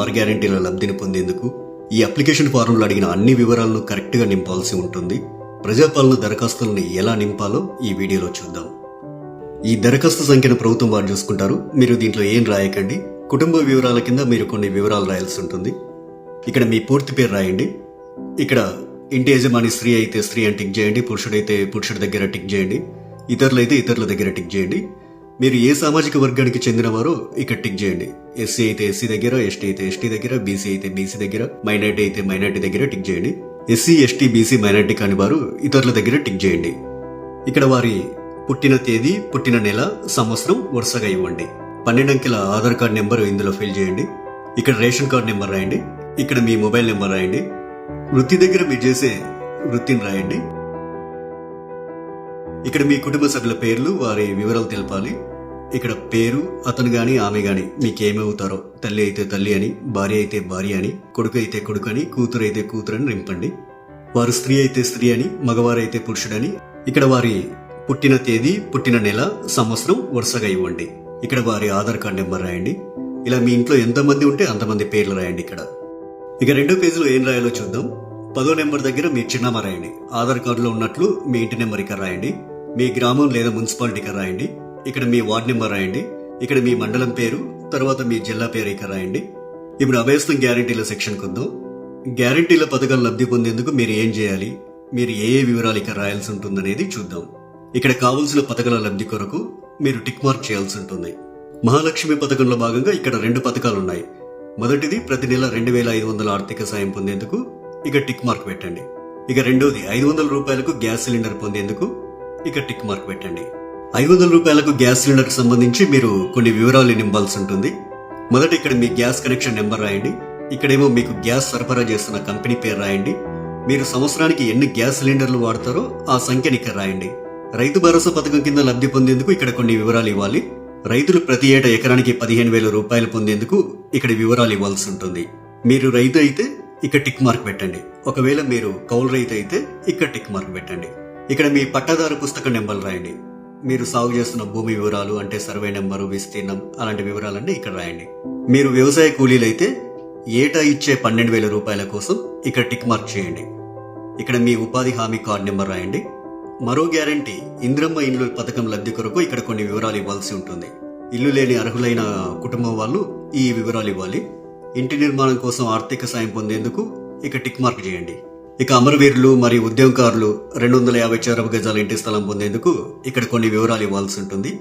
6 గ్యారెంటీల లబ్ధిని పొందేందుకు ఈ అప్లికేషన్ ఫారంలో అడిగిన అన్ని వివరాలను కరెక్ట్గా నింపాల్సి ఉంటుంది. ప్రజాపాలన దరఖాస్తులను ఎలా నింపాలో ఈ వీడియోలో చూద్దాం. ఈ దరఖాస్తు సంఖ్యను ప్రభుత్వం వారు చూసుకుంటారు. మీరు దీంట్లో ఏం రాయకండి. కుటుంబ వివరాల కింద మీరు కొన్ని వివరాలు రాయాల్సి ఉంటుంది. ఇక్కడ మీ పూర్తి పేరు రాయండి. ఇక్కడ ఇంటి యజమాని స్త్రీ అయితే స్త్రీ అని టిక్ చేయండి, పురుషుడైతే పురుషుడి దగ్గర టిక్ చేయండి, ఇతరులైతే ఇతరుల దగ్గర టిక్ చేయండి. మీరు ఏ సామాజిక వర్గానికి చెందినవారో ఇక్కడ టిక్ చేయండి. ఎస్సీ అయితే ఎస్సీ దగ్గర, ఎస్టీ అయితే ఎస్టీ దగ్గర, బీసీ అయితే బీసీ దగ్గర, మైనార్టీ అయితే మైనార్టీ దగ్గర టిక్ చేయండి. ఎస్సీ ఎస్టీ బీసీ మైనార్టీ కాని వారు ఇతరుల దగ్గర టిక్ చేయండి. ఇక్కడ వారి పుట్టిన తేదీ, పుట్టిన నెల, సంవత్సరం వరుసగా ఇవ్వండి. 12 అంకెల ఆధార్ కార్డ్ నెంబర్ ఇందులో ఫిల్ చేయండి. ఇక్కడ రేషన్ కార్డ్ నెంబర్ రాయండి. ఇక్కడ మీ మొబైల్ నెంబర్ రాయండి. వృత్తి దగ్గర మీరు చేసే వృత్తిని రాయండి. ఇక్కడ మీ కుటుంబ సభ్యుల పేర్లు, వారి వివరాలు తెలపాలి. ఇక్కడ పేరు, అతను గాని ఆమె గాని మీకేమవుతారో, తల్లి అయితే తల్లి అని, భార్య అయితే భార్య అని, కొడుకు అయితే కొడుకు అని, కూతురు అయితే కూతురు అని నింపండి. వారు స్త్రీ అయితే స్త్రీ అని, మగవారైతే పురుషుడని. ఇక్కడ వారి పుట్టిన తేదీ, పుట్టిన నెల, సంవత్సరం వరుసగా ఇవ్వండి. ఇక్కడ వారి ఆధార్ కార్డ్ నెంబర్ రాయండి. ఇలా మీ ఇంట్లో ఎంతమంది ఉంటే అంతమంది పేర్లు రాయండి. ఇక్కడ ఇక 2వ పేజీలో ఏం రాయాలో చూద్దాం. 10వ నెంబర్ దగ్గర మీ చిరునామా రాయండి. ఆధార్ కార్డులో ఉన్నట్లు మీ ఇంటి నెంబర్ ఇక్కడ రాయండి. మీ గ్రామం లేదా మున్సిపాలిటీ ఇక్కడ రాయండి. ఇక్కడ మీ వార్డ్ నెంబర్ రాయండి. ఇక్కడ మీ మండలం పేరు, తర్వాత మీ జిల్లా పేరు ఇక్కడ రాయండి. ఇప్పుడు అభయస్థం గ్యారెంటీల సెక్షన్ కొద్దాం. గ్యారెంటీల పథకాలు లబ్ధి పొందేందుకు మీరు ఏం చేయాలి, మీరు ఏ వివరాలు ఇక్కడ రాయాల్సి ఉంటుందనేది చూద్దాం. ఇక్కడ కావలసిన పథకాల లబ్ధి కొరకు మీరు టిక్ మార్క్ చేయాల్సి ఉంటుంది. మహాలక్ష్మి పథకంలో భాగంగా ఇక్కడ 2 పథకాలు ఉన్నాయి. మొదటిది ప్రతి నెల 2500 ఆర్థిక సాయం పొందేందుకు ఇక టిక్ మార్క్ పెట్టండి. ఇక రెండోది 500 రూపాయలకు గ్యాస్ సిలిండర్ పొందేందుకు ఇక టిక్ మార్క్ పెట్టండి. 500 రూపాయలకు గ్యాస్ సిలిండర్ కు సంబంధించి మీరు కొన్ని వివరాలు నింపాల్సి ఉంటుంది. మొదట ఇక్కడ మీ గ్యాస్ కనెక్షన్ నెంబర్ రాయండి. ఇక్కడేమో మీకు గ్యాస్ సరఫరా చేస్తున్న కంపెనీ పేరు రాయండి. మీరు సంవత్సరానికి ఎన్ని గ్యాస్ సిలిండర్లు వాడతారో ఆ సంఖ్యని ఇక్కడ రాయండి. రైతు భరోసా పథకం కింద లబ్ధి పొందేందుకు ఇక్కడ కొన్ని వివరాలు ఇవ్వాలి. రైతులు ప్రతి ఏటా ఎకరానికి 15,000 రూపాయలు పొందేందుకు ఇక్కడ వివరాలు ఇవ్వాల్సి ఉంటుంది. మీరు రైతు అయితే ఇక్కడ టిక్ మార్క్ పెట్టండి. ఒకవేళ మీరు కౌలు రైతు అయితే ఇక్కడ టిక్ మార్క్ పెట్టండి. ఇక్కడ మీ పట్టాదారు పుస్తక నెంబర్ రాయండి. మీరు సాగు చేస్తున్న భూమి వివరాలు అంటే సర్వే నెంబరు, విస్తీర్ణం అలాంటి వివరాలన్నీ ఇక్కడ రాయండి. మీరు వ్యవసాయ కూలీలైతే ఏటా ఇచ్చే 12,000 రూపాయల కోసం ఇక్కడ టిక్ మార్క్ చేయండి. ఇక్కడ మీ ఉపాధి హామీ కార్డు నెంబర్ రాయండి. మరో గ్యారంటీ ఇంద్రమ్మ ఇండ్లు పథకం లబ్ధి కొరకు ఇక్కడ కొన్ని వివరాలు ఇవ్వాల్సి ఉంటుంది. ఇల్లు లేని అర్హులైన కుటుంబం వాళ్ళు ఈ వివరాలు ఇవ్వాలి. ఇంటి నిర్మాణం కోసం ఆర్థిక సాయం పొందేందుకు ఇక టిక్ మార్క్ చేయండి. ఇక అమరవీరులు మరియు ఉద్యమకారులు 250 చదరపు గజాల ఇంటి స్థలం పొందేందుకు ఇక్కడ కొన్ని వివరాలు ఇవ్వాల్సి ఉంటుంది.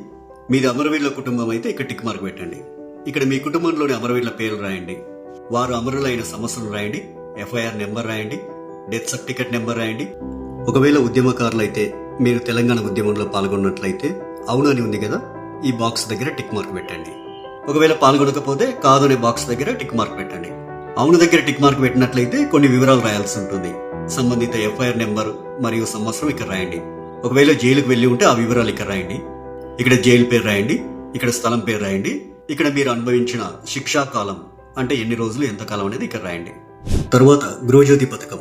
మీది అమరవీరుల కుటుంబం అయితే ఇక్కడ టిక్ మార్క్ పెట్టండి. ఇక్కడ మీ కుటుంబంలోని అమరవీరుల పేర్లు రాయండి. వారు అమరులైన సంవత్సరం రాయండి. FIR నెంబర్ రాయండి. డెత్ సర్టిఫికెట్ నెంబర్ రాయండి. ఒకవేళ ఉద్యమకారులు అయితే మీరు తెలంగాణ ఉద్యమంలో పాల్గొన్నట్లయితే అవును అని ఉంది కదా, ఈ బాక్స్ దగ్గర టిక్ మార్క్ పెట్టండి. ఒకవేళ పాల్గొనకపోతే కాదు అనే బాక్స్ దగ్గర టిక్ మార్క్ పెట్టండి. అవును దగ్గర టిక్ మార్క్ పెట్టినట్లయితే కొన్ని వివరాలు రాయాల్సి ఉంటుంది. సంబంధిత FIR నెంబర్ మరియు సంవత్సరం ఇక్కడ రాయండి. ఒకవేళ జైలుకు వెళ్లి ఉంటే ఆ వివరాలు ఇక్కడ రాయండి. ఇక్కడ జైలు పేరు రాయండి. ఇక్కడ స్థలం పేరు రాయండి. ఇక్కడ మీరు అనుభవించిన శిక్షా కాలం అంటే ఎన్ని రోజులు, ఎంత కాలం అనేది ఇక్కడ రాయండి. తరువాత గృహజ్యోతి పథకం.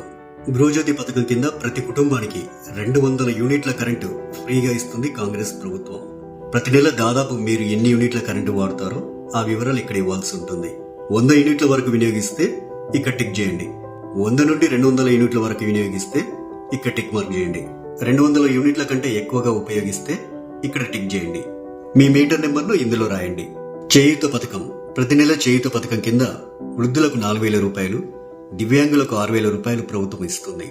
గృహజ్యోతి పథకం కింద ప్రతి కుటుంబానికి 200 యూనిట్ల కరెంటు ఫ్రీగా ఇస్తుంది కాంగ్రెస్ ప్రభుత్వం. ప్రతి నెల దాదాపు మీరు ఎన్ని యూనిట్ల కరెంటు వాడతారో ఆ వివరాలు ఇక్కడ ఇవ్వాల్సి ఉంటుంది. 100 యూనిట్ల వరకు వినియోగిస్తే ఇక్కడ టిక్ చేయండి. 100 నుండి 200 యూనిట్ల వరకు వినియోగిస్తే ఇక్కడ టిక్ మార్క్ చేయండి. 200 యూనిట్ల కంటే ఎక్కువగా ఉపయోగిస్తే ఇక్కడ టిక్ చేయండి. మీ మీటర్ నెంబర్ను ఇందులో రాయండి. చేయూత పథకం. ప్రతి నెల చేయూత పథకం కింద వృద్ధులకు 4,000 రూపాయలు, దివ్యాంగులకు 6,000 రూపాయలు ప్రభుత్వం ఇస్తుంది.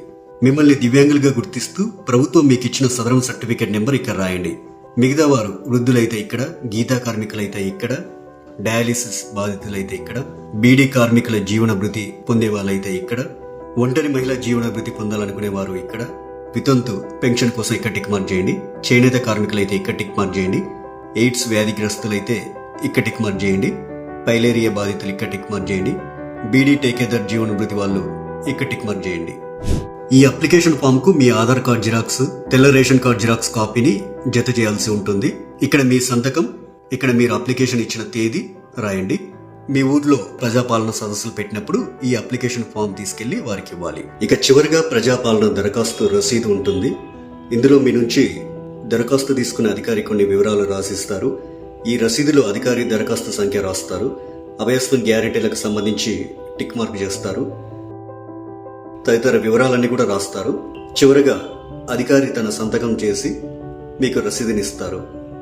మిమ్మల్ని దివ్యాంగులుగా గుర్తిస్తూ ప్రభుత్వం మీకు ఇచ్చిన సదరం సర్టిఫికేట్ నెంబర్ ఇక్కడ రాయండి. మిగతా వారు వృద్ధులైతే ఇక్కడ, గీతా కార్మికులైతే ఇక్కడ, డయాలిసిస్ బాధితులైతే ఇక్కడ, బీడీ కార్మికుల జీవన భృతి పొందే వాళ్ళైతే ఇక్కడ, ఒంటరి మహిళా జీవన భృతి పొందాలనుకునే వారు ఇక్కడ, వితంతు పెన్షన్ కోసం ఇక్కడ టిక్ మార్క్ చేయండి. చేనేత కార్మికులైతే ఇక్కడ టిక్ మార్క్ చేయండి. ఎయిడ్స్ వ్యాధిగ్రస్తులైతే ఇక్కడ టిక్ మార్క్ చేయండి. పైలేరియా బాధితులు ఇక్కడ టిక్ మార్క్ చేయండి. బీడీ టేకేదర్ జీవన భృతి వాళ్ళు ఇక్కడ టిక్ మార్క్ చేయండి. ఈ అప్లికేషన్ ఫామ్ కు మీ ఆధార్ కార్డ్ జిరాక్స్, తెల్ల రేషన్ కార్డ్ జిరాక్స్ కాపీని జత చేయాల్సి ఉంటుంది. ఇక్కడ మీ సంతకం, ఇక్కడ మీరు అప్లికేషన్ ఇచ్చిన తేదీ రాయండి. మీ ఊర్లో ప్రజాపాలన సదస్సులు పెట్టినప్పుడు ఈ అప్లికేషన్ ఫామ్ తీసుకెళ్లి వారికి ఇవ్వాలి. ఇక చివరిగా ప్రజాపాలన దరఖాస్తు రసీదు ఉంటుంది. ఇందులో మీ నుంచి దరఖాస్తు తీసుకున్న అధికారి కొన్ని వివరాలు రాసిస్తారు. ఈ రసీదులో అధికారి దరఖాస్తు సంఖ్య రాస్తారు. అభయస్థం గ్యారెంటీలకు సంబంధించి టిక్ మార్క్ చేస్తారు. తదితర వివరాలన్నీ కూడా రాస్తారు. చివరగా అధికారి తన సంతకం చేసి మీకు రసీదునిస్తారు.